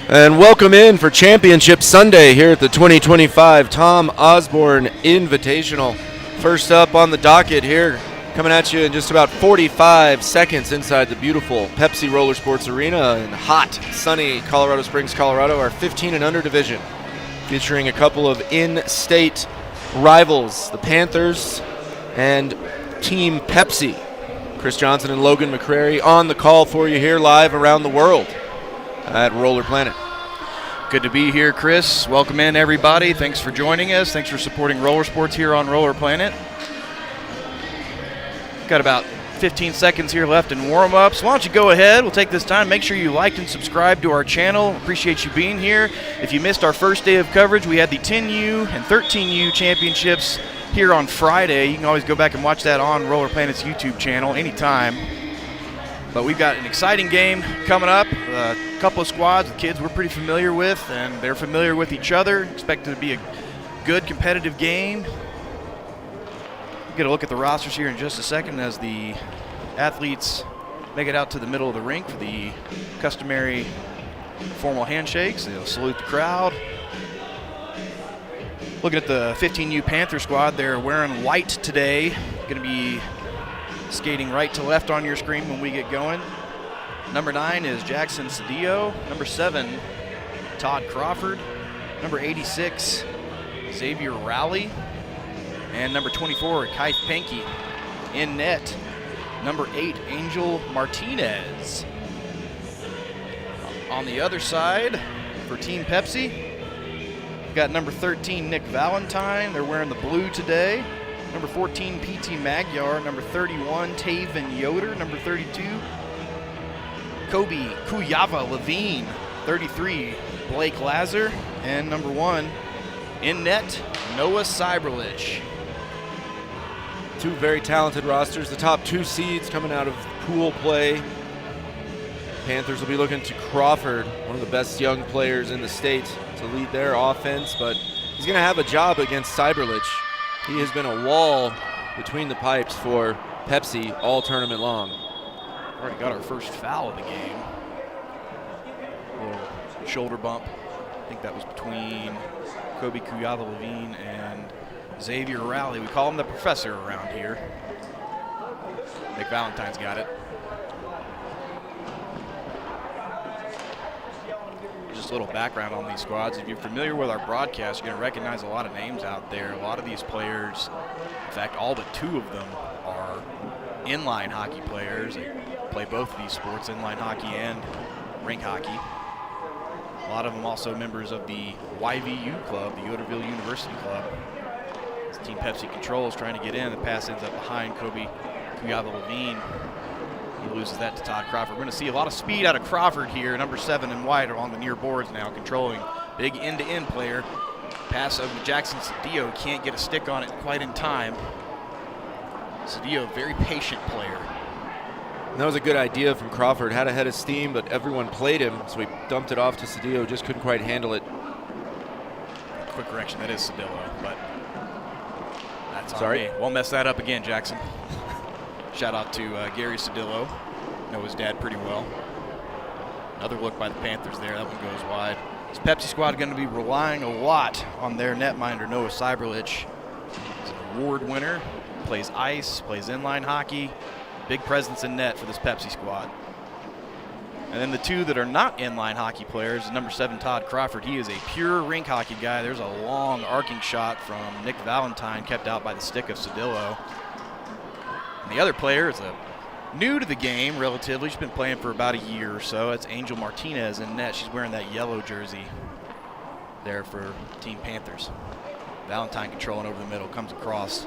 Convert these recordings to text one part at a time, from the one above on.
And welcome in for Championship Sunday here at the 2025 Tom Osborne Invitational. First up on the docket here, coming at you in just about 45 seconds inside the beautiful Pepsi Roller Sports Arena in hot, sunny Colorado Springs, Colorado, our 15 and under division, featuring a couple of in-state rivals, the Panthers and Team Pepsi. Chris Johnson and Logan McCrary on the call for you here live around the world at Roller Planet. Good to be here, Chris. Welcome in, everybody. Thanks for joining us. Thanks for supporting roller sports here on Roller Planet. Got about 15 seconds here left in warm-ups. Why don't you go ahead? We'll take this time. Make sure you like and subscribe to our channel. Appreciate you being here. If you missed our first day of coverage, we had the 10U and 13U championships here on Friday. You can always go back and watch that on Roller Planet's YouTube channel anytime. But we've got an exciting game coming up. A couple of squads, the kids we're pretty familiar with, and they're familiar with each other. Expected to be a good competitive game. Get a look at the rosters here in just a second as the athletes make it out to the middle of the rink for the customary formal handshakes. They'll salute the crowd. Looking at the 15U Panther squad, they're wearing white today. Going to be skating right to left on your screen when we get going. Number 9 is Jackson Cedillo. Number 7, Todd Crawford. Number 86, Xavier Rowley. And number 24, Keith Penke in net. Number 8, Angel Martinez. On the other side, for Team Pepsi, we've got number 13, Nick Valentine. They're wearing the blue today. Number 14, P.T. Magyar. Number 31, Taven Yoder. Number 32, Kobe Kuyava Levine. 33, Blake Lazar. And number 1, in net, Noah Cyberlich. Two very talented rosters. The top 2 seeds coming out of pool play. Panthers will be looking to Crawford, one of the best young players in the state, to lead their offense, but he's going to have a job against Cyberlich. He has been a wall between the pipes for Pepsi all tournament long. Already got our first foul of the game. A little shoulder bump. I think that was between Kobe Kuyava Levine and Xavier Rowley. We call him the professor around here. Nick Valentine's got it. Just a little background on these squads. If you're familiar with our broadcast, you're going to recognize a lot of names out there. A lot of these players, in fact, all but 2 of them are inline hockey players. They play both of these sports, inline hockey and rink hockey. A lot of them also members of the YVU club, the Yoderville University Club. As Team Pepsi controls trying to get in. The pass ends up behind Kobe Kuyava Levine. He loses that to Todd Crawford. We're going to see a lot of speed out of Crawford here. Number 7 and white are on the near boards now, controlling. Big end-to-end player. Pass over to Jackson Cedillo. Can't get a stick on it quite in time. Cedillo, very patient player. And that was a good idea from Crawford. Had a head of steam, but everyone played him, so he dumped it off to Cedillo. Just couldn't quite handle it. Quick correction, that is Cedillo, but that's on Sorry. me. Won't mess that up again, Jackson. Shout out to Gary Cedillo. Know his dad pretty well. Another look by the Panthers there. That one goes wide. This Pepsi squad going to be relying a lot on their netminder, Noah Cyberlich. He's an award winner. Plays ice, plays inline hockey. Big presence in net for this Pepsi squad. And then the 2 that are not inline hockey players, number 7, Todd Crawford. He is a pure rink hockey guy. There's a long arcing shot from Nick Valentine, kept out by the stick of Cedillo. And the other player is new to the game, relatively. She's been playing for about a year or so. It's Angel Martinez in net. She's wearing that yellow jersey there for Team Panthers. Valentine controlling over the middle, comes across.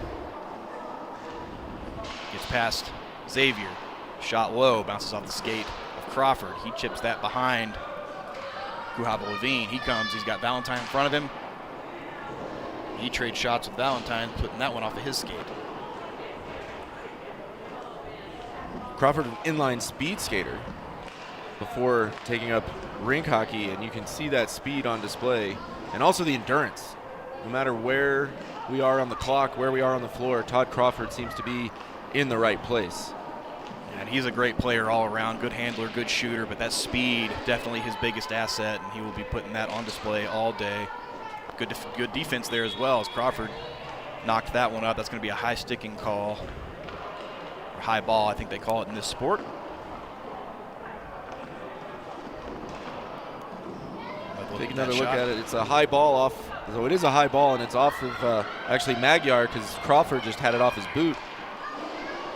Gets past Xavier. Shot low, bounces off the skate of Crawford. He chips that behind Kuyava Levine. He comes, he's got Valentine in front of him. He trades shots with Valentine, putting that one off of his skate. Crawford, an inline speed skater before taking up rink hockey, and you can see that speed on display and also the endurance. No matter where we are on the clock, where we are on the floor, Todd Crawford seems to be in the right place. And he's a great player all around, good handler, good shooter, but that speed, definitely his biggest asset, and he will be putting that on display all day. Good defense there as well, as Crawford knocked that one out. That's going to be a high sticking call, or high ball, I think they call it in this sport. Take another look at it. It's a high ball off. So it is a high ball, and it's off of actually Magyar, because Crawford just had it off his boot.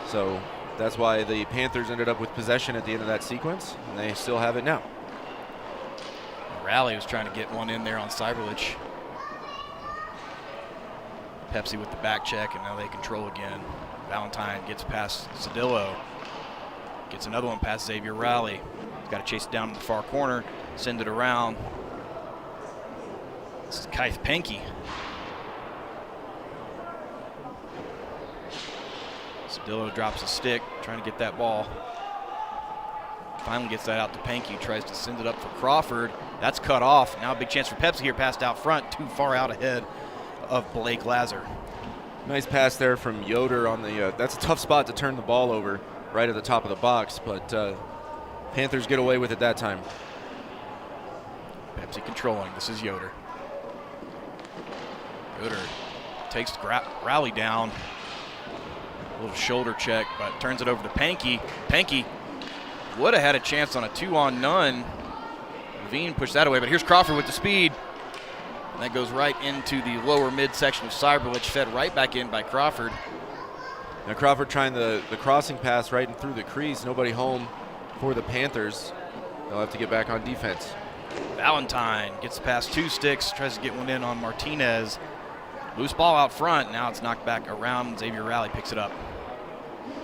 So that's why the Panthers ended up with possession at the end of that sequence, and they still have it now. Rally was trying to get one in there on Cyberlich. Pepsi with the back check, and now they control again. Valentine gets past Cedillo. Gets another one past Xavier Rally. He's got to chase it down to the far corner, send it around. This is Keith Penke. Cedillo drops a stick, trying to get that ball. Finally gets that out to Penke, tries to send it up for Crawford. That's cut off. Now a big chance for Pepsi here, passed out front, too far out ahead of Blake Lazar. Nice pass there from Yoder on the, that's a tough spot to turn the ball over right at the top of the box, but Panthers get away with it that time. Pepsi controlling, this is Yoder. Yoder takes Rally down. A little shoulder check, but turns it over to Penke. Penke would have had a chance on a 2-on-none. Levine pushed that away, but here's Crawford with the speed. And that goes right into the lower midsection of Cyberlich, fed right back in by Crawford. Now Crawford trying the crossing pass right in through the crease. Nobody home for the Panthers. They'll have to get back on defense. Valentine gets past two sticks, tries to get one in on Martinez. Loose ball out front. Now it's knocked back around. Xavier Rally picks it up.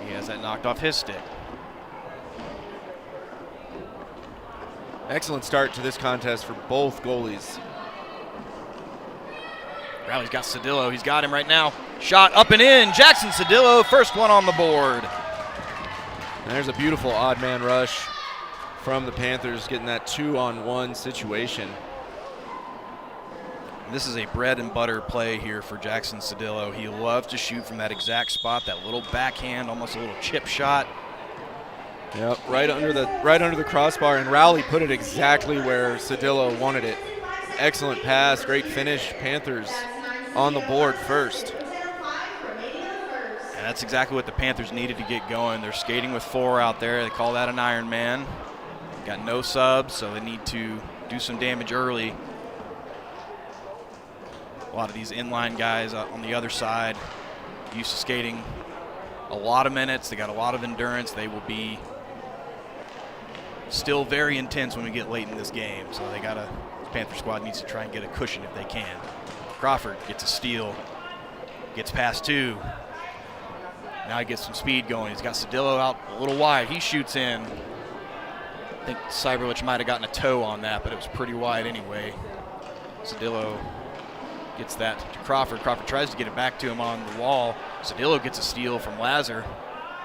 He has that knocked off his stick. Excellent start to this contest for both goalies. Rally's got Cedillo. He's got him right now. Shot up and in. Jackson Cedillo, first one on the board. And there's a beautiful odd man rush from the Panthers, getting that 2-on-1 situation. This is a bread and butter play here for Jackson Cedillo. He loves to shoot from that exact spot, that little backhand, almost a little chip shot. Yep, right under the crossbar, and Rowley put it exactly where Cedillo wanted it. Excellent pass, great finish. Panthers on the board first. And that's exactly what the Panthers needed to get going. They're skating with 4 out there. They call that an Iron Man. Got no subs, so they need to do some damage early. A lot of these inline guys on the other side used to skating a lot of minutes. They got a lot of endurance. They will be still very intense when we get late in this game. So the Panther squad needs to try and get a cushion if they can. Crawford gets a steal, gets past 2. Now he gets some speed going. He's got Cedillo out a little wide. He shoots in. I think Cyberlich might have gotten a toe on that, but it was pretty wide anyway. Cedillo gets that to Crawford. Crawford tries to get it back to him on the wall. Cedillo gets a steal from Lazar.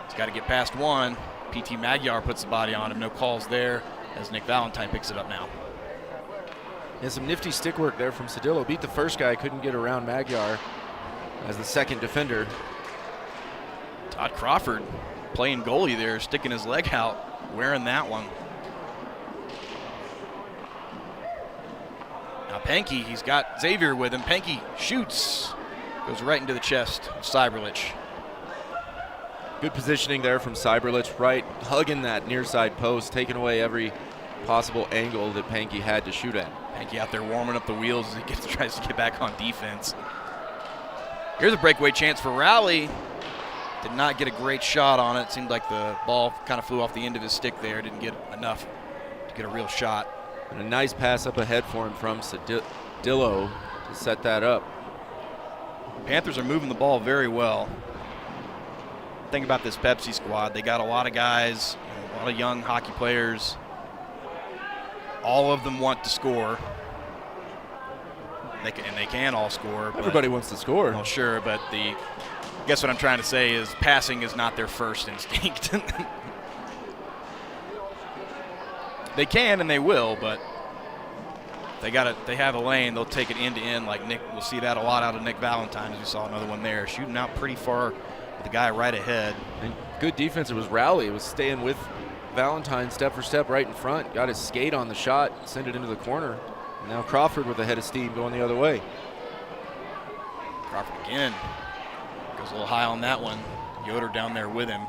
He's got to get past 1. PT Magyar puts the body on him. No calls there as Nick Valentine picks it up now. Yeah, some nifty stick work there from Cedillo. Beat the first guy, couldn't get around Magyar as the second defender. Todd Crawford playing goalie there, sticking his leg out, wearing that one. Now Penke, he's got Xavier with him. Penke shoots, goes right into the chest of Cyberlich. Good positioning there from Cyberlich, right hugging that near side post, taking away every possible angle that Penke had to shoot at. Penke out there warming up the wheels as he tries to get back on defense. Here's a breakaway chance for Rowley. Did not get a great shot on it. Seemed like the ball kind of flew off the end of his stick there. Didn't get enough to get a real shot. And a nice pass up ahead for him from Cedillo to set that up. Panthers are moving the ball very well. Think about this Pepsi squad. They got a lot of guys, a lot of young hockey players. All of them want to score. They can all score. Everybody wants to score. Well, sure, but I guess what I'm trying to say is passing is not their first instinct. They can and they will, but they have a lane. They'll take it end to end like Nick. We'll see that a lot out of Nick Valentine, as we saw another one there, shooting out pretty far the guy right ahead. And good defense. It was Rowley. It was staying with Valentine step for step right in front. Got his skate on the shot, sent it into the corner. And now Crawford with a head of steam going the other way. Crawford again. Goes a little high on that one. Yoder down there with him.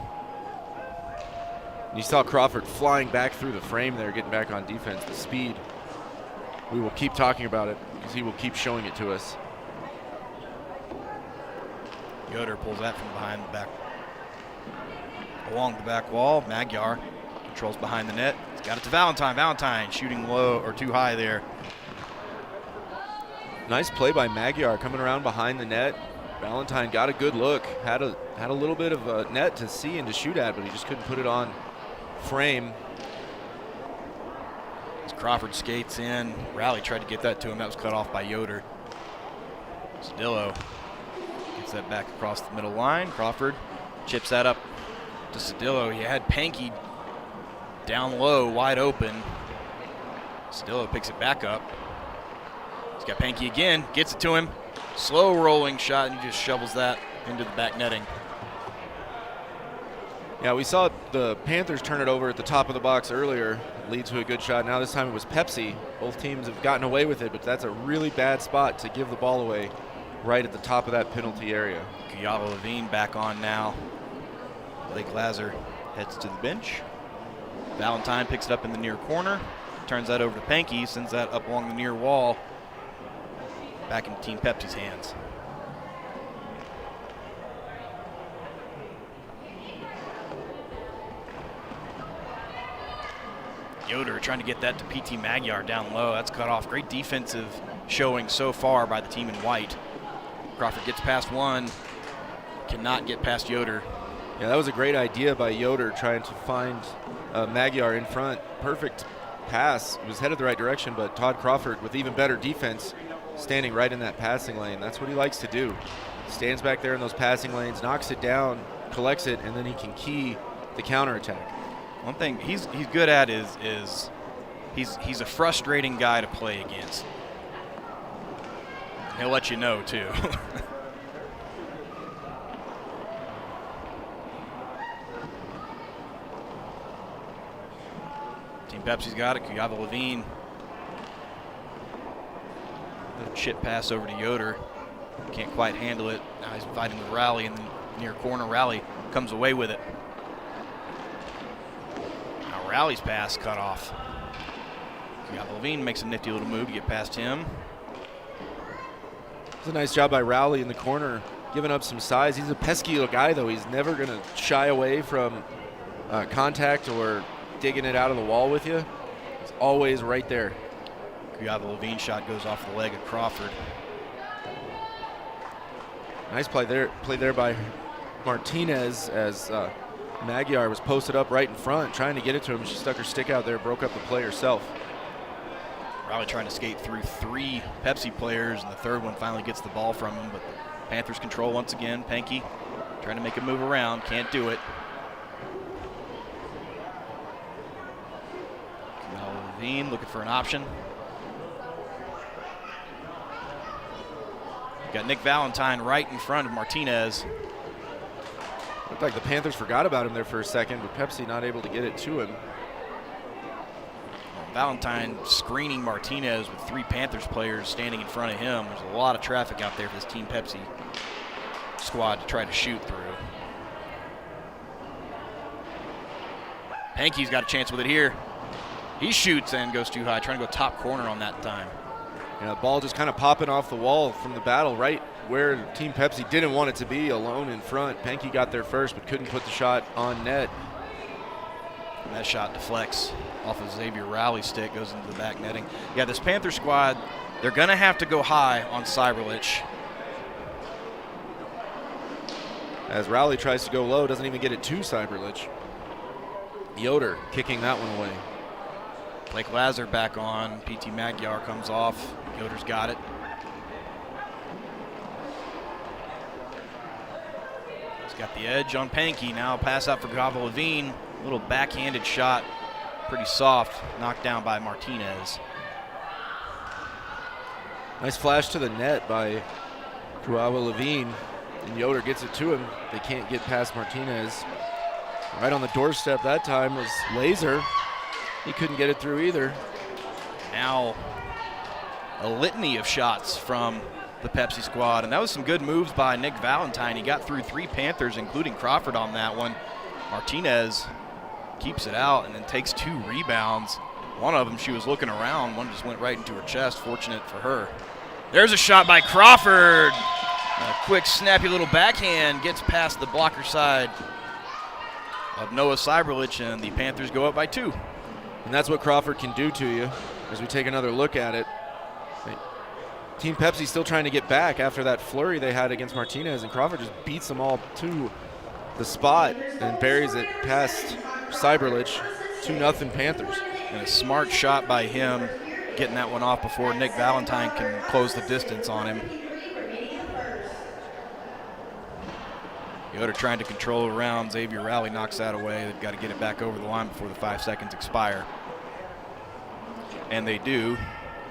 You saw Crawford flying back through the frame there, getting back on defense. The speed. We will keep talking about it because he will keep showing it to us. Yoder pulls that from behind the back. Along the back wall, Magyar controls behind the net. He's got it to Valentine. Valentine shooting low or too high there. Nice play by Magyar coming around behind the net. Valentine got a good look. Had a little bit of a net to see and to shoot at, but he just couldn't put it on frame. As Crawford skates in, Rowley tried to get that to him. That was cut off by Yoder. Cedillo gets that back across the middle line. Crawford chips that up to Cedillo. He had Pankey down low, wide open. Cedillo picks it back up. He's got Pankey again, gets it to him. Slow rolling shot, and he just shovels that into the back netting. Yeah, we saw the Panthers turn it over at the top of the box earlier, lead to a good shot. Now this time it was Pepsi. Both teams have gotten away with it, but that's a really bad spot to give the ball away right at the top of that penalty area. Kuyava Levine back on now. Blake Lazar heads to the bench. Valentine picks it up in the near corner, turns that over to Pankey, sends that up along the near wall, back into Team Pepsi's hands. Yoder trying to get that to PT Magyar down low. That's cut off. Great defensive showing so far by the team in white. Crawford gets past one, cannot get past Yoder. Yeah, that was a great idea by Yoder trying to find Magyar in front. Perfect pass. It was headed the right direction, but Todd Crawford with even better defense standing right in that passing lane. That's what he likes to do. Stands back there in those passing lanes, knocks it down, collects it, and then he can key the counterattack. One thing he's good at is he's a frustrating guy to play against. He'll let you know too. Team Pepsi's got it. Kuyava Levine. Little chip pass over to Yoder. Can't quite handle it. Now he's fighting with Rowley in the near corner. Rowley comes away with it. Now Rowley's pass cut off. Kuyava Levine makes a nifty little move to get past him. It's a nice job by Rowley in the corner, giving up some size. He's a pesky little guy, though. He's never going to shy away from contact or digging it out of the wall with you. He's always right there. Kuyava Levine shot goes off the leg of Crawford. Nice play there by Martinez as Magyar was posted up right in front, trying to get it to him. She stuck her stick out there, broke up the play herself. Rowley trying to skate through three Pepsi players, and the third one finally gets the ball from him, but Panthers control once again. Pankey trying to make a move around, can't do it. Levine looking for an option. Got Nick Valentine right in front of Martinez. Looked like the Panthers forgot about him there for a second, but Pepsi not able to get it to him. Valentine screening Martinez with three Panthers players standing in front of him. There's a lot of traffic out there for this Team Pepsi squad to try to shoot through. Pankey's got a chance with it here. He shoots and goes too high, trying to go top corner on that time. Yeah, the ball just kind of popping off the wall from the battle right where Team Pepsi didn't want it to be, alone in front. Pankey got there first but couldn't put the shot on net. And that shot deflects off of Xavier Rowley's stick, goes into the back netting. Yeah, this Panther squad, they're going to have to go high on Cyberlich. As Rowley tries to go low, doesn't even get it to Cyberlich. Yoder kicking that one away. Blake Lazar back on. PT Magyar comes off. Yoder's got it. He's got the edge on Pankey. Now pass out for Kuyava Levine. Little backhanded shot. Pretty soft. Knocked down by Martinez. Nice flash to the net by Kuyava Levine. And Yoder gets it to him. They can't get past Martinez. Right on the doorstep that time was Laser. He couldn't get it through either. Now a litany of shots from the Pepsi squad, and that was some good moves by Nick Valentine. He got through 3 Panthers, including Crawford on that one. Martinez keeps it out and then takes 2 rebounds. One of them, she was looking around. One just went right into her chest, fortunate for her. There's a shot by Crawford. A quick, snappy little backhand gets past the blocker side of Noah Cyberlich, and the Panthers go up by 2. And that's what Crawford can do to you as we take another look at it. Team Pepsi still trying to get back after that flurry they had against Martinez, and Crawford just beats them all to the spot and buries it past Cyberlich. 2-0 Panthers. And a smart shot by him, getting that one off before Nick Valentine can close the distance on him. Yoder trying to control around. Xavier Rowley knocks that away. They've got to get it back over the line before the 5 seconds expire. And they do.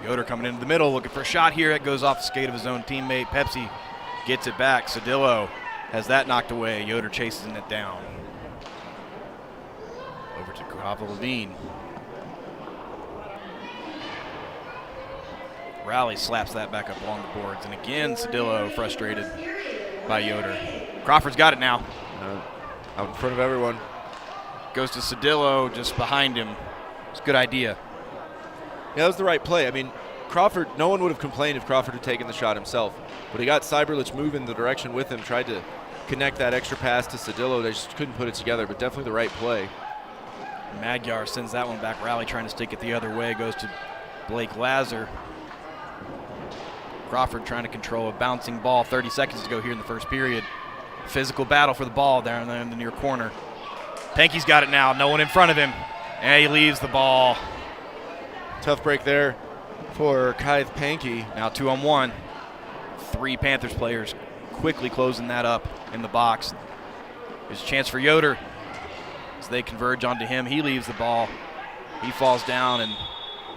Yoder coming into the middle, looking for a shot here. It goes off the skate of his own teammate. Pepsi gets it back. Cedillo has that knocked away. Yoder chasing it down. Over to Levine. Rowley slaps that back up along the boards. And again, Cedillo frustrated by Yoder. Crawford's got it now. Out in front of everyone. Goes to Cedillo just behind him. It's a good idea. Yeah, that was the right play. I mean, Crawford, no one would have complained if Crawford had taken the shot himself. But he got Cyberlich moving the direction with him, tried to connect that extra pass to Cedillo. They just couldn't put it together, but definitely the right play. Magyar sends that one back. Rowley trying to stick it the other way. Goes to Blake Lazar. Crawford trying to control a bouncing ball. 30 seconds to go here in the first period. Physical battle for the ball down there in the near corner. Pankey's got it now. No one in front of him. And he leaves the ball. Tough break there for Kythe Pankey. Now 2-on-1. 3 Panthers players quickly closing that up in the box. There's a chance for Yoder as they converge onto him. He leaves the ball. He falls down and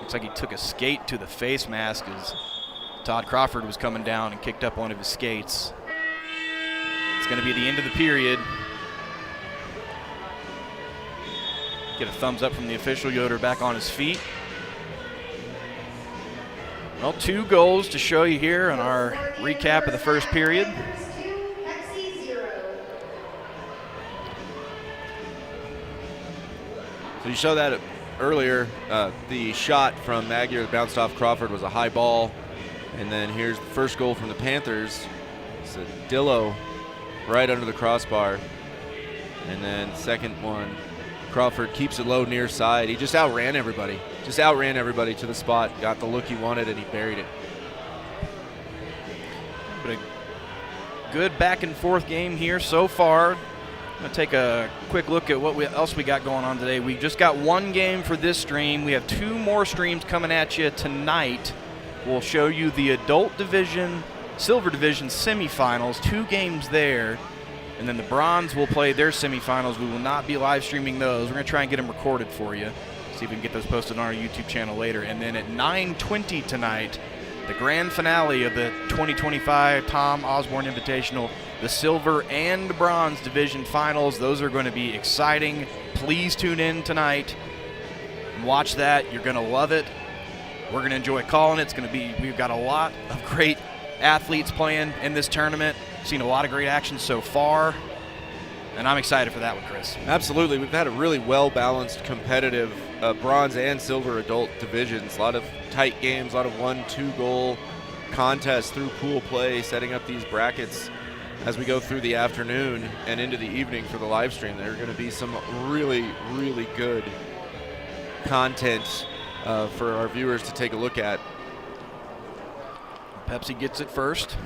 looks like he took a skate to the face mask as Todd Crawford was coming down and kicked up one of his skates. It's going to be the end of the period. Get a thumbs up from the official. Yoder back on his feet. Well, 2 goals to show you here on our recap of the first period. So you showed that earlier. The shot from Magyar that bounced off Crawford was a high ball. And then here's the first goal from the Panthers. Cedillo right under the crossbar. And then second one, Crawford keeps it low near side. He just outran everybody. To the spot. Got the look he wanted, and he buried it. But a good back and forth game here so far. I'm going to take a quick look at what else we got going on today. We just got 1 game for this stream. We have 2 more streams coming at you tonight. We'll show you the adult division, silver division semifinals, 2 games there. And then the bronze will play their semifinals. We will not be live streaming those. We're going to try and get them recorded for you. See if we can get those posted on our YouTube channel later. And then at 9:20 tonight, the grand finale of the 2025 Tom Osborne Invitational, the silver and bronze division finals. Those are going to be exciting. Please tune in tonight and watch that. You're going to love it. We're going to enjoy calling it. It's going to be, we've got a lot of great athletes playing in this tournament. Seen a lot of great action so far, and I'm excited for that one, Chris. Absolutely. We've had a really well-balanced, competitive bronze and silver adult divisions. A lot of tight games, a lot of 1-2 goal contests through pool play, setting up these brackets as we go through the afternoon and into the evening for the live stream. There are going to be some really, really good content for our viewers to take a look at. Pepsi gets it first.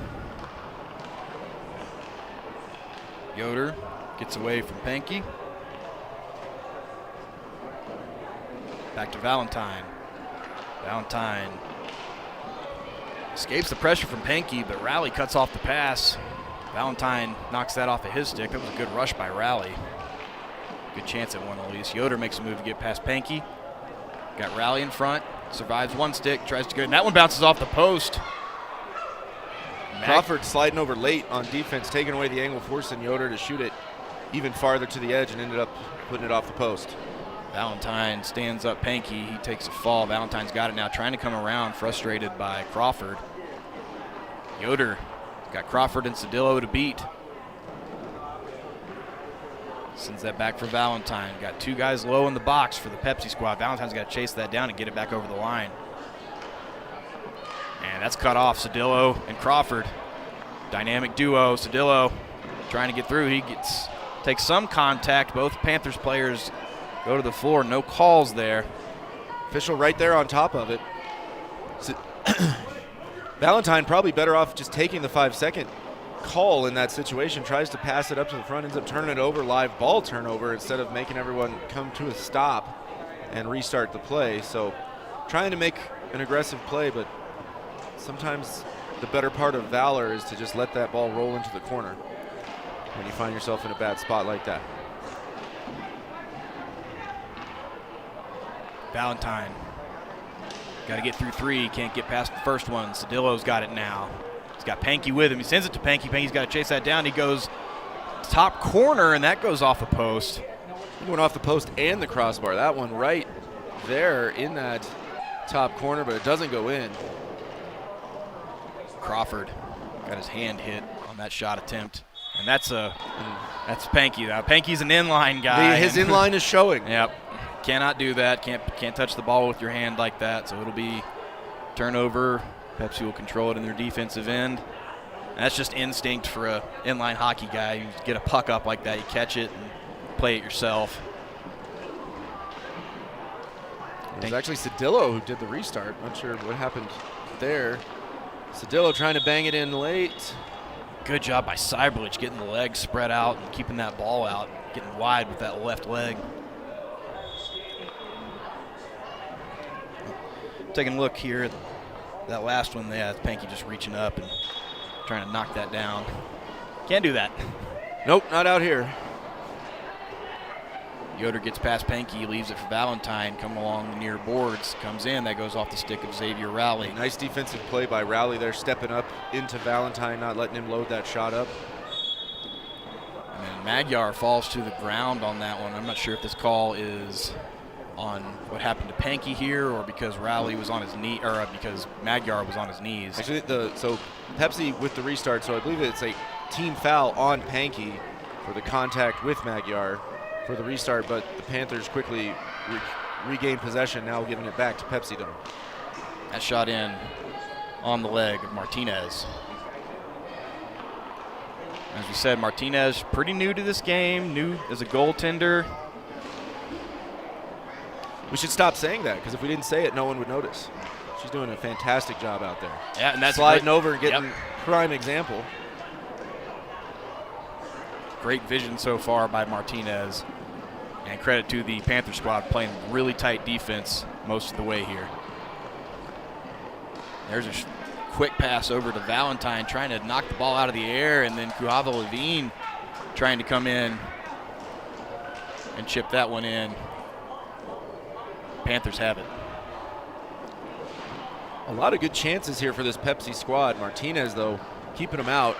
Yoder gets away from Pankey. Back to Valentine. Valentine escapes the pressure from Pankey, but Rowley cuts off the pass. Valentine knocks that off of his stick. That was a good rush by Rowley. Good chance at one at least. Yoder makes a move to get past Pankey. Got Rowley in front. Survives one stick. Tries to go. And that one bounces off the post. Crawford sliding over late on defense, taking away the angle, forcing Yoder to shoot it even farther to the edge and ended up putting it off the post. Valentine stands up Pankey. He takes a fall. Valentine's got it now, trying to come around, frustrated by Crawford. Yoder got Crawford and Cedillo to beat. Sends that back for Valentine. Got two guys low in the box for the Pepsi squad. Valentine's got to chase that down and get it back over the line. And that's cut off. Cedillo and Crawford. Dynamic duo. Cedillo trying to get through. He takes some contact. Both Panthers players go to the floor. No calls there. Official right there on top of it. Valentine probably better off just taking the 5-second call in that situation. Tries to pass it up to the front, ends up turning it over, live ball turnover, instead of making everyone come to a stop and restart the play. So trying to make an aggressive play, but sometimes the better part of valor is to just let that ball roll into the corner when you find yourself in a bad spot like that. Valentine got to get through three. Can't get past the first one. Cedillo's got it now. He's got Pankey with him. He sends it to Pankey. Pankey's got to chase that down. He goes top corner, and that goes off the post. He went off the post and the crossbar. That one right there in that top corner, but it doesn't go in. Crawford got his hand hit on that shot attempt. And that's Pankey. Now, Pankey's an inline guy. His inline is showing. Yep. Cannot do that. Can't touch the ball with your hand like that. So it'll be turnover. Pepsi will control it in their defensive end. And that's just instinct for a inline hockey guy. You get a puck up like that, you catch it and play it yourself. It was actually Cedillo who did the restart. Not sure what happened there. Cedillo trying to bang it in late. Good job by Cyberlich getting the legs spread out and keeping that ball out, getting wide with that left leg. Taking a look here at that last one, Pankey just reaching up and trying to knock that down. Can't do that. Nope, not out here. Yoder gets past Pankey, leaves it for Valentine, come along the near boards, comes in, that goes off the stick of Xavier Rowley. Nice defensive play by Rowley there, stepping up into Valentine, not letting him load that shot up. And then Magyar falls to the ground on that one. I'm not sure if this call is on what happened to Pankey here or because Rowley was on his knee, or because Magyar was on his knees. Actually, so Pepsi with the restart, so I believe it's a team foul on Pankey for the contact with Magyar for the restart, but the Panthers quickly regain possession, now giving it back to Pepsi Dome. That shot in on the leg of Martinez. As we said, Martinez pretty new to this game, new as a goaltender. We should stop saying that, because if we didn't say it, no one would notice. She's doing a fantastic job out there. Yeah, and that's sliding over and getting prime example. Great vision so far by Martinez. And credit to the Panther squad playing really tight defense most of the way here. There's a quick pass over to Valentine, trying to knock the ball out of the air, and then Kuhava-Levine trying to come in and chip that one in. Panthers have it. A lot of good chances here for this Pepsi squad. Martinez, though, keeping them out.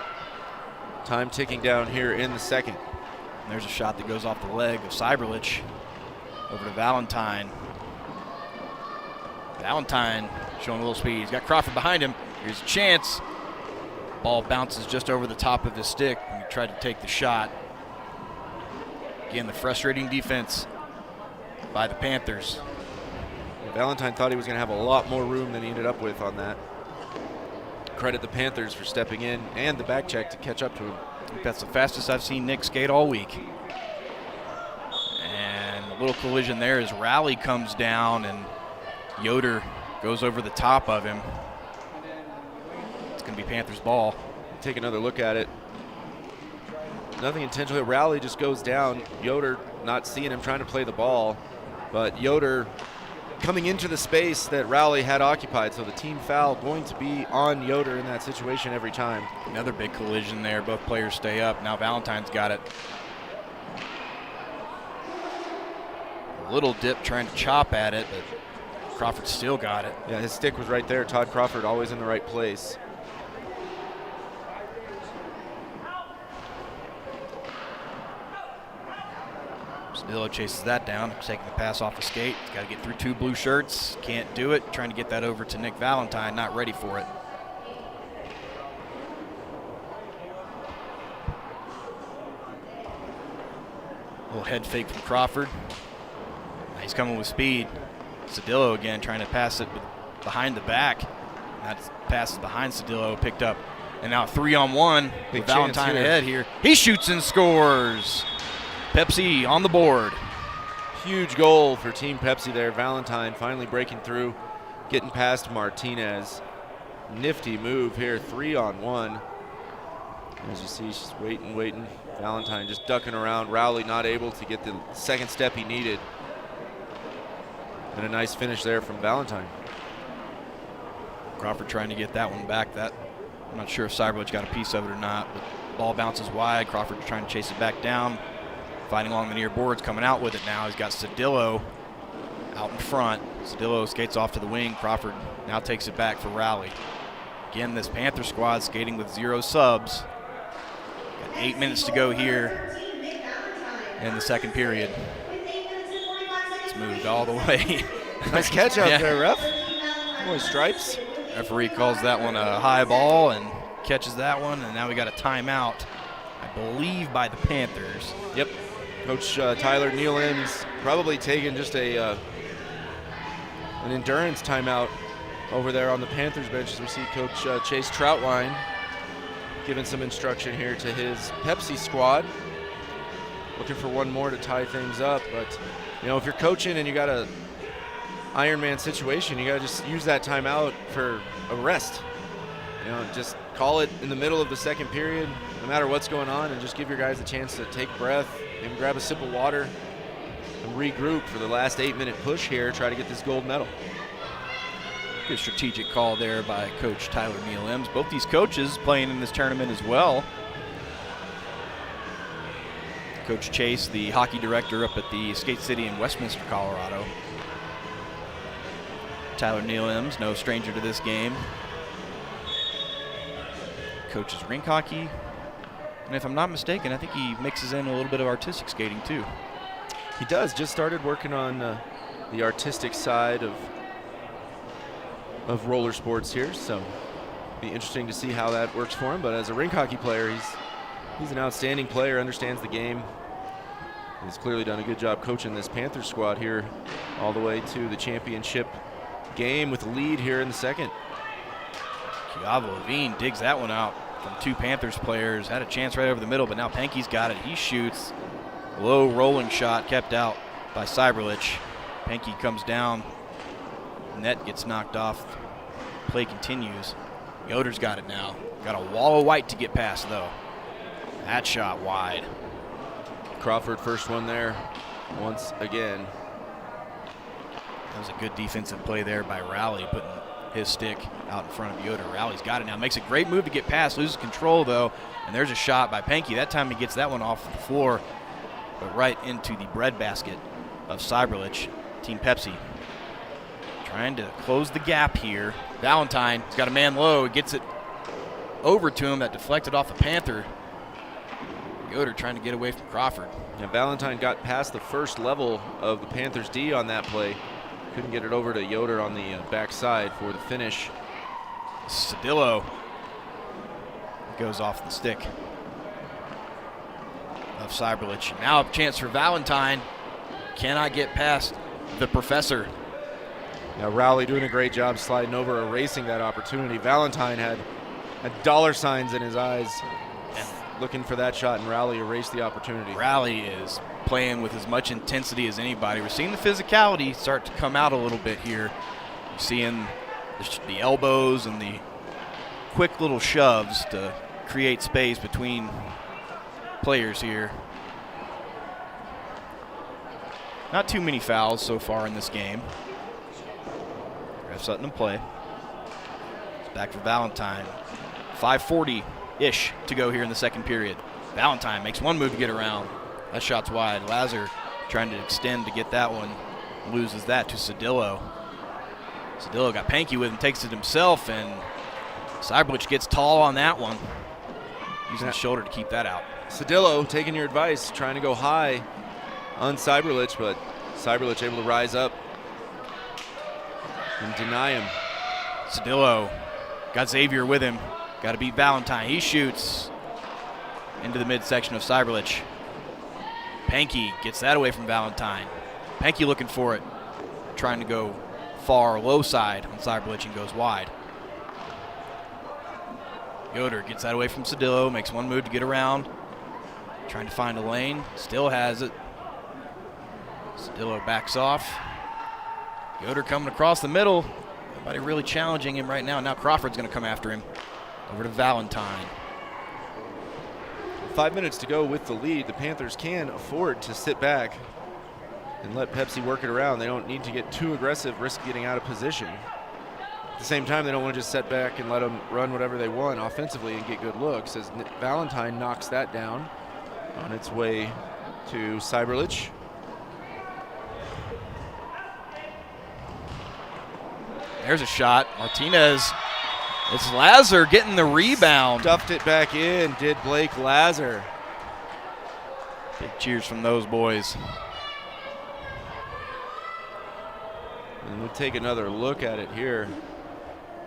Time ticking down here in the second. And there's a shot that goes off the leg of Cyberlich over to Valentine. Valentine showing a little speed. He's got Crawford behind him. Here's a chance. Ball bounces just over the top of his stick, and he tried to take the shot. Again, the frustrating defense by the Panthers. Valentine thought he was going to have a lot more room than he ended up with on that. Credit the Panthers for stepping in and the back check to catch up to him. I think that's the fastest I've seen Nick skate all week. And a little collision there as Rowley comes down and Yoder goes over the top of him. It's going to be Panthers ball. Take another look at it. Nothing intentional. Rowley just goes down. Yoder not seeing him, trying to play the ball. But Yoder coming into the space that Rowley had occupied, so the team foul going to be on Yoder in that situation every time. Another big collision there. Both players stay up. Now Valentine's got it. A little dip trying to chop at it, but Crawford still got it. Yeah, his stick was right there. Todd Crawford always in the right place. Cedillo chases that down, taking the pass off the skate. He's got to get through 2 blue shirts. Can't do it. Trying to get that over to Nick Valentine. Not ready for it. Little head fake from Crawford. Now he's coming with speed. Cedillo again trying to pass it behind the back. That pass is behind Cedillo, picked up. And now 3-on-1 with Valentine ahead here. He shoots and scores. Pepsi on the board. Huge goal for Team Pepsi there. Valentine finally breaking through, getting past Martinez. Nifty move here, 3-on-1. As you see, she's waiting. Valentine just ducking around. Rowley not able to get the second step he needed. And a nice finish there from Valentine. Crawford trying to get that one back. I'm not sure if Cyberlich got a piece of it or not, but ball bounces wide. Crawford trying to chase it back down. Fighting along the near boards, coming out with it now. He's got Cedillo out in front. Cedillo skates off to the wing. Crawford now takes it back for Rowley. Again, this Panther squad skating with 0 subs. Got 8 minutes to go here in the second period. It's moved all the way. Nice catch out there, ref. Boy, stripes. Referee calls that one a high ball and catches that one, and now we got a timeout, I believe, by the Panthers. Yep. Coach Tyler Nealins probably taking just an endurance timeout over there on the Panthers bench as we see Coach Chase Troutwine giving some instruction here to his Pepsi squad. Looking for one more to tie things up, but you know, if you're coaching and you got a Ironman situation, you got to just use that timeout for a rest. You know, just call it in the middle of the second period, no matter what's going on, and just give your guys a chance to take breath, maybe grab a sip of water, and regroup for the last 8-minute push here, try to get this gold medal. Good strategic call there by Coach Tyler Neal-Ems. Both these coaches playing in this tournament as well. Coach Chase, the hockey director up at the Skate City in Westminster, Colorado. Tyler Neal-Ems, no stranger to this game. Coaches rink hockey. And if I'm not mistaken, I think he mixes in a little bit of artistic skating too. He does. Just started working on the artistic side of roller sports here, so be interesting to see how that works for him. But as a rink hockey player, he's an outstanding player, understands the game. He's clearly done a good job coaching this Panthers squad here all the way to the championship game with a lead here in the second. Kiava Levine digs that one out from 2 Panthers players. Had a chance right over the middle, but now Penke's got it. He shoots. Low rolling shot kept out by Cyberlich. Penke comes down. Net gets knocked off. Play continues. Yoder's got it now. Got a wall of white to get past, though. That shot wide. Crawford first one there once again. That was a good defensive play there by Rowley, putting his stick out in front of Yoder. Rowley's got it now. Makes a great move to get past. Loses control, though. And there's a shot by Penke. That time he gets that one off the floor, but right into the breadbasket of Cyberlich. Team Pepsi trying to close the gap here. Valentine's got a man low. Gets it over to him. That deflected off the Panther. Yoder trying to get away from Crawford. Yeah, Valentine got past the first level of the Panthers D on that play. Couldn't get it over to Yoder on the backside for the finish. Cedillo goes off the stick of Cyberlich. Now a chance for Valentine. Cannot get past the professor. Now Rowley doing a great job sliding over, erasing that opportunity. Valentine had dollar signs in his eyes, looking for that shot, and Rowley erased the opportunity. Rowley is playing with as much intensity as anybody. We're seeing the physicality start to come out a little bit here. You're seeing the elbows and the quick little shoves to create space between players here. Not too many fouls so far in this game. Ref Sutton in play. It's back for Valentine. 5:40-ish to go here in the second period. Valentine makes one move to get around. That shot's wide. Lazar trying to extend to get that one. Loses that to Cedillo. Cedillo got Penke with him, takes it himself, and Cyberlich gets tall on that one. Using the shoulder to keep that out. Cedillo taking your advice, trying to go high on Cyberlich, but Cyberlich able to rise up and deny him. Cedillo got Xavier with him. Got to beat Valentine. He shoots into the midsection of Cyberlich. Pankey gets that away from Valentine. Pankey looking for it, trying to go far low side on Cyberlich and goes wide. Yoder gets that away from Cedillo, makes one move to get around, trying to find a lane, still has it. Cedillo backs off. Yoder coming across the middle. Nobody really challenging him right now. Now Crawford's going to come after him. Over to Valentine. 5 minutes to go with the lead. The Panthers can afford to sit back and let Pepsi work it around. They don't need to get too aggressive, risk getting out of position. At the same time, they don't want to just sit back and let them run whatever they want offensively and get good looks, as Valentine knocks that down on its way to Cyberlich. There's a shot. Martinez. It's Lazar getting the rebound. Stuffed it back in, did Blake Lazar. Big cheers from those boys. And we'll take another look at it here.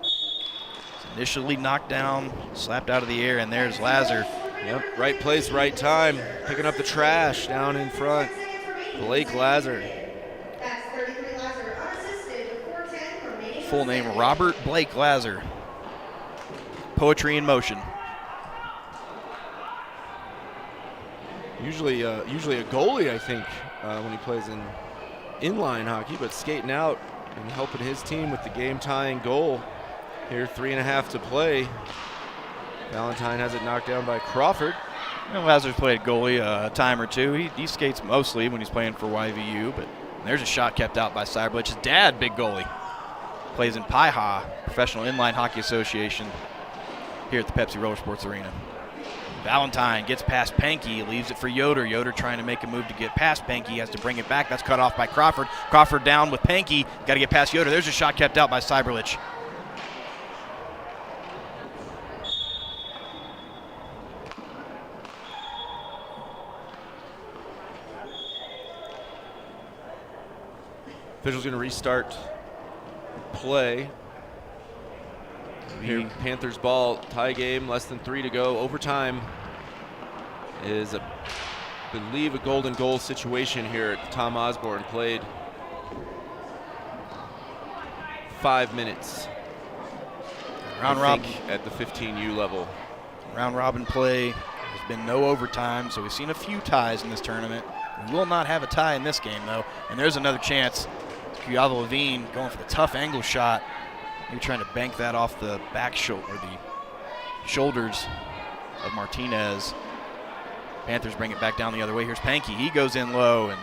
It's initially knocked down, slapped out of the air, and there's Lazar. Yep, right place, right time. Picking up the trash down in front. Blake Lazar. Full name, Robert Blake Lazar. Poetry in motion. Usually a goalie, I think, when he plays in inline hockey, but skating out and helping his team with the game-tying goal. Here, 3.5 to play. Valentine has it knocked down by Crawford. You know, Lazar's played goalie a time or two. He skates mostly when he's playing for YVU, but there's a shot kept out by Cyberlich. His dad, big goalie, plays in PIHA, Professional Inline Hockey Association, here at the Pepsi Roller Sports Arena. Valentine gets past Pankey, leaves it for Yoder. Yoder trying to make a move to get past Pankey, has to bring it back. That's cut off by Crawford. Crawford down with Pankey, got to get past Yoder. There's a shot kept out by Cyberlich. Official's going to restart play. Here, Panthers ball, tie game, less than 3 to go. Overtime is, I believe, a golden goal situation here at Tom Osborne. Played 5 minutes. Round robin at the 15U level. Round robin play. There's been no overtime, so we've seen a few ties in this tournament. We will not have a tie in this game, though. And there's another chance. Kuyava Levine going for the tough angle shot. Maybe trying to bank that off the back shoulder, or the shoulders of Martinez. Panthers bring it back down the other way. Here's Pankey. He goes in low, and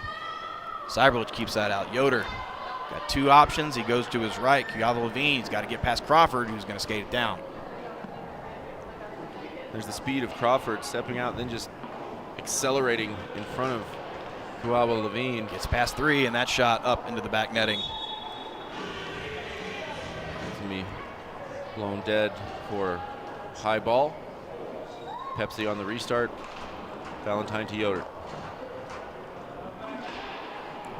Cyberlich keeps that out. Yoder got two options. He goes to his right. Kuyava Levine, he's got to get past Crawford, who's going to skate it down. There's the speed of Crawford stepping out and then just accelerating in front of Kuyava Levine. Gets past three, and that shot up into the back netting. Me blown dead for high ball. Pepsi on the restart. Valentine to Yoder.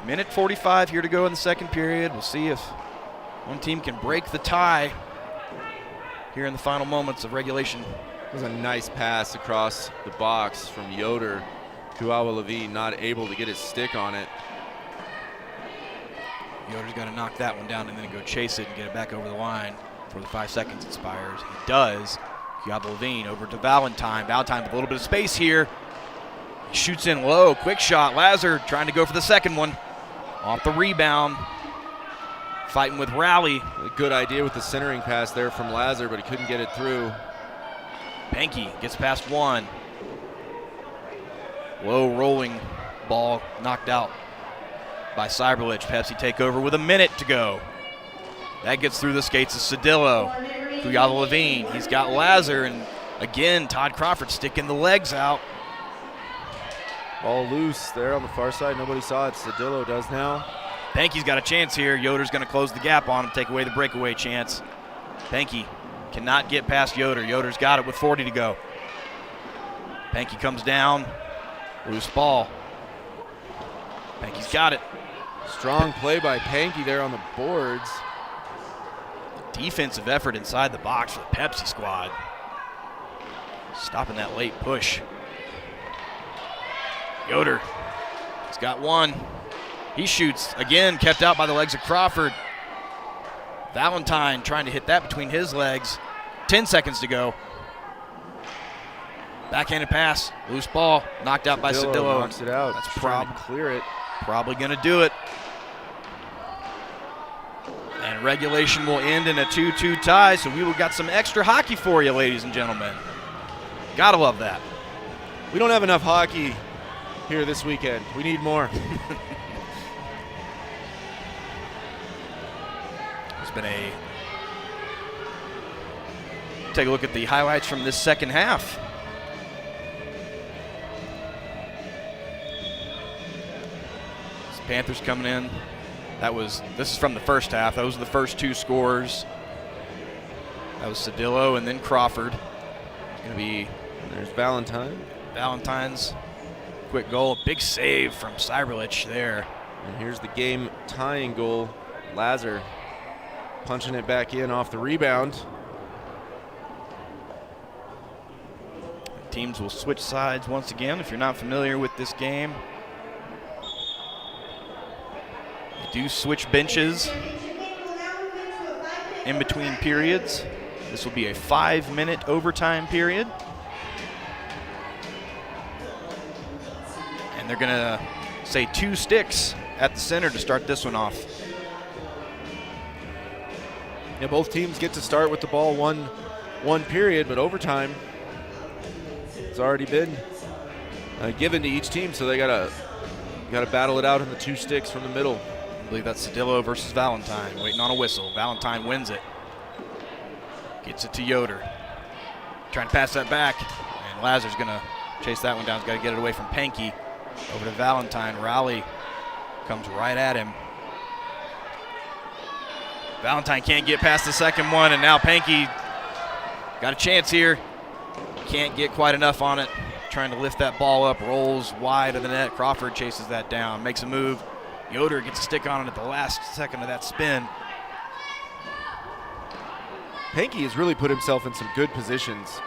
Minute 45 here to go in the second period. We'll see if one team can break the tie here in the final moments of regulation. It was a nice pass across the box from Yoder. Kuyava Levine not able to get his stick on it. Yoder's got to knock that one down and then go chase it and get it back over the line before the 5 seconds expires. He does. Kuyava Levine over to Valentine. Valentine with a little bit of space here. He shoots in low. Quick shot. Lazar trying to go for the second one. Off the rebound. Fighting with Rowley. A good idea with the centering pass there from Lazar, but he couldn't get it through. Pankey gets past one. Low rolling ball knocked out by Cyberlich. Pepsi take over with a minute to go. That gets through the skates of Cedillo. Kuyava Levine, he's got Lazar, and again, Todd Crawford sticking the legs out. Ball loose there on the far side. Nobody saw it. Cedillo does now. Pankey's got a chance here. Yoder's going to close the gap on him, take away the breakaway chance. Pankey cannot get past Yoder. Yoder's got it with 40 to go. Pankey comes down. Loose ball. Panky's got it. Strong play by Panky there on the boards. Defensive effort inside the box for the Pepsi squad. Stopping that late push. Yoder, he's got one. He shoots again, kept out by the legs of Crawford. Valentine trying to hit that between his legs. 10 seconds to go. Backhanded pass, loose ball, knocked out by Cedillo. Knocks it out. That's probably going to do it. And regulation will end in a 2-2 tie, so we've got some extra hockey for you, ladies and gentlemen. Gotta love that. We don't have enough hockey here this weekend. We need more. It's been take a look at the highlights from this second half. Panthers coming in. This is from the first half. Those are the first two scores. That was Cedillo and then Crawford. It's going to be. There's Valentine. Valentine's quick goal. Big save from Cyberlich there. And here's the game tying goal. Lazar punching it back in off the rebound. Teams will switch sides once again if you're not familiar with this game. Do switch benches in between periods. This will be a 5-minute overtime period. And they're going to say 2 sticks at the center to start this one off. Yeah, both teams get to start with the ball one period, but overtime has already been given to each team, so they gotta battle it out in the 2 sticks from the middle. I believe that's Cedillo versus Valentine, waiting on a whistle. Valentine wins it. Gets it to Yoder. Trying to pass that back, and Lazar's going to chase that one down. He's got to get it away from Panky. Over to Valentine. Rowley comes right at him. Valentine can't get past the second one, and now Panky got a chance here. Can't get quite enough on it. Trying to lift that ball up, rolls wide of the net. Crawford chases that down, makes a move. Yoder gets a stick on it at the last second of that spin. Panky has really put himself in some good positions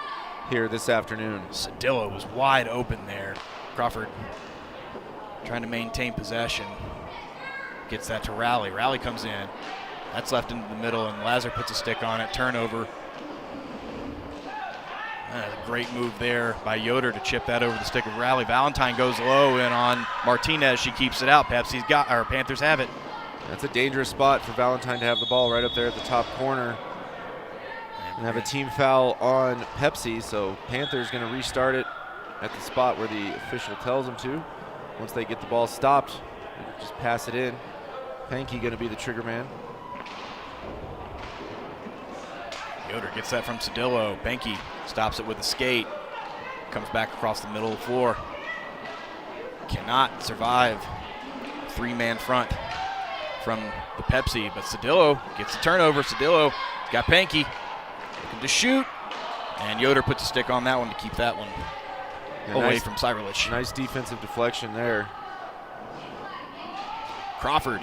here this afternoon. Cedillo was wide open there. Crawford trying to maintain possession. Gets that to Rowley. Rowley comes in. That's left into the middle, and Lazar puts a stick on it. Turnover. A great move there by Yoder to chip that over the stick of Rowley. Valentine goes low, and on Martinez, she keeps it out. Panthers have it. That's a dangerous spot for Valentine to have the ball right up there at the top corner. And have a team foul on Pepsi, so Panthers going to restart it at the spot where the official tells them to. Once they get the ball stopped, just pass it in. Panky going to be the trigger man. Yoder gets that from Cedillo. Panky stops it with a skate. Comes back across the middle of the floor. Cannot survive. 3-man front from the Pepsi, but Cedillo gets the turnover. Cedillo got Panky looking to shoot, and Yoder puts a stick on that one to keep that one away from Cyberlich. Nice defensive deflection there. Crawford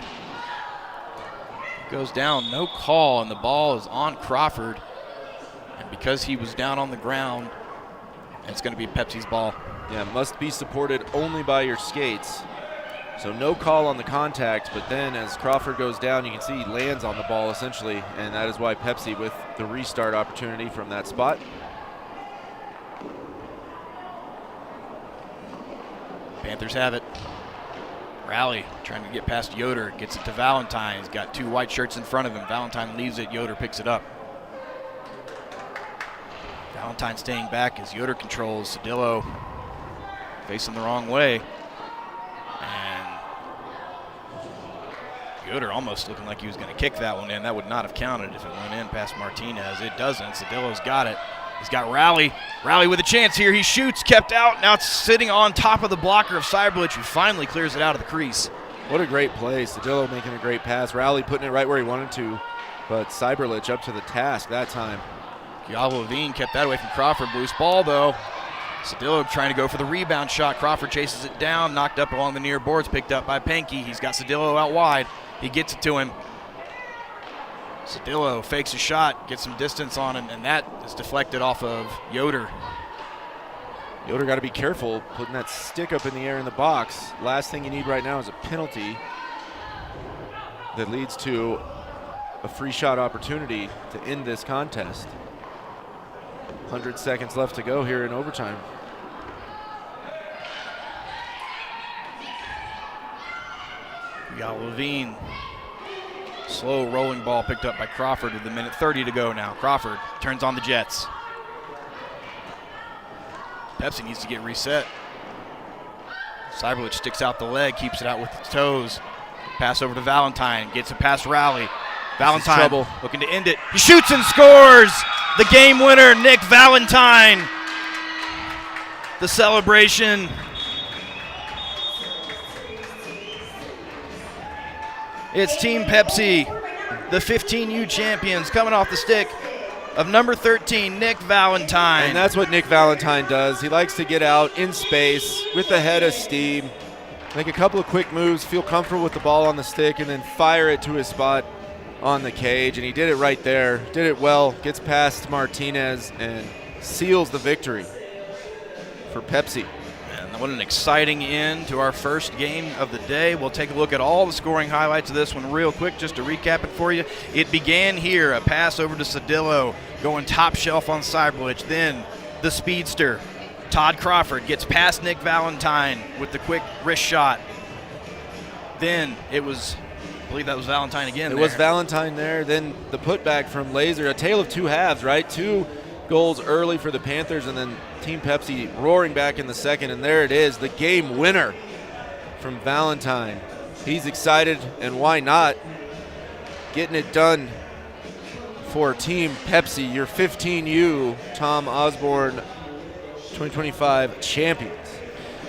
goes down, no call, and the ball is on Crawford. And because he was down on the ground, it's going to be Pepsi's ball. Yeah, must be supported only by your skates. So no call on the contact, but then as Crawford goes down, you can see he lands on the ball essentially, and that is why Pepsi with the restart opportunity from that spot. Panthers have it. Rowley trying to get past Yoder, gets it to Valentine. He's got 2 white shirts in front of him. Valentine leaves it, Yoder picks it up. Valentine staying back as Yoder controls. Cedillo facing the wrong way. And Yoder almost looking like he was going to kick that one in. That would not have counted if it went in past Martinez. It doesn't. Cedillo's got it. He's got Rowley. Rowley with a chance here. He shoots, kept out. Now it's sitting on top of the blocker of Cyberlich, who finally clears it out of the crease. What a great play. Cedillo making a great pass. Rowley putting it right where he wanted to, but Cyberlich up to the task that time. Levine kept that away from Crawford. Loose ball, though. Cedillo trying to go for the rebound shot. Crawford chases it down, knocked up along the near boards, picked up by Pankey. He's got Cedillo out wide. He gets it to him. Cedillo fakes a shot, gets some distance on him, and that is deflected off of Yoder. Yoder got to be careful putting that stick up in the air in the box. Last thing you need right now is a penalty that leads to a free shot opportunity to end this contest. 100 seconds left to go here in overtime. We got Levine. Slow rolling ball picked up by Crawford with a minute 30 to go now. Crawford turns on the Jets. Pepsi needs to get reset. Cyberlich sticks out the leg, keeps it out with his toes. Pass over to Valentine, gets it past Rowley. Valentine looking to end it. He shoots and scores! The game winner, Nick Valentine. The celebration. It's Team Pepsi, the 15U champions, coming off the stick of number 13, Nick Valentine. And that's what Nick Valentine does. He likes to get out in space with the head of steam, make a couple of quick moves, feel comfortable with the ball on the stick, and then fire it to his spot on the cage. And he did it right there. Did it well, gets past Martinez, and seals the victory for Pepsi. And what an exciting end to our first game of the day. We'll take a look at all the scoring highlights of this one real quick just to recap it for you. It began here, a pass over to Cedillo, going top shelf on Cyberlich. Then the speedster, Todd Crawford, gets past Nick Valentine with the quick wrist shot. Then it was, I believe that was Valentine again. It was Valentine there. Then the putback from Laser. A tale of two halves, right? 2 goals early for the Panthers, and then Team Pepsi roaring back in the second, and there it is, the game winner from Valentine. He's excited, and why not? Getting it done for Team Pepsi, your 15U Tom Osborne 2025 champions.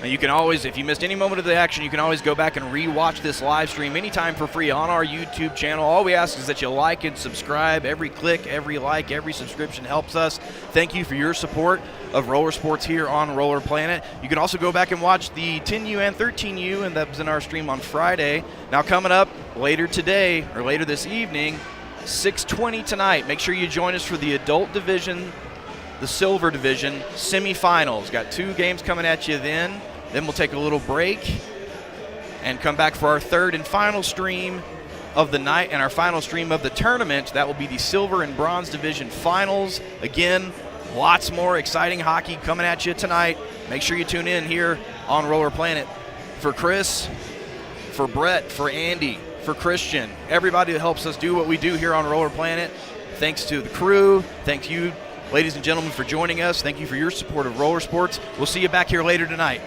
And you can always, if you missed any moment of the action, you can always go back and re-watch this live stream anytime for free on our YouTube channel. All we ask is that you like and subscribe. Every click, every like, every subscription helps us. Thank you for your support of roller sports here on Roller Planet. You can also go back and watch the 10U and 13U, and that was in our stream on Friday. Now coming up later today, or later this evening, 6:20 tonight. Make sure you join us for the adult division, the silver division semifinals. Got 2 games coming at you then. Then we'll take a little break and come back for our third and final stream of the night and our final stream of the tournament. That will be the silver and bronze division finals. Again, lots more exciting hockey coming at you tonight. Make sure you tune in here on Roller Planet. For Chris, for Brett, for Andy, for Christian, everybody that helps us do what we do here on Roller Planet, thanks to the crew, thank you, ladies and gentlemen, for joining us. Thank you for your support of roller sports. We'll see you back here later tonight.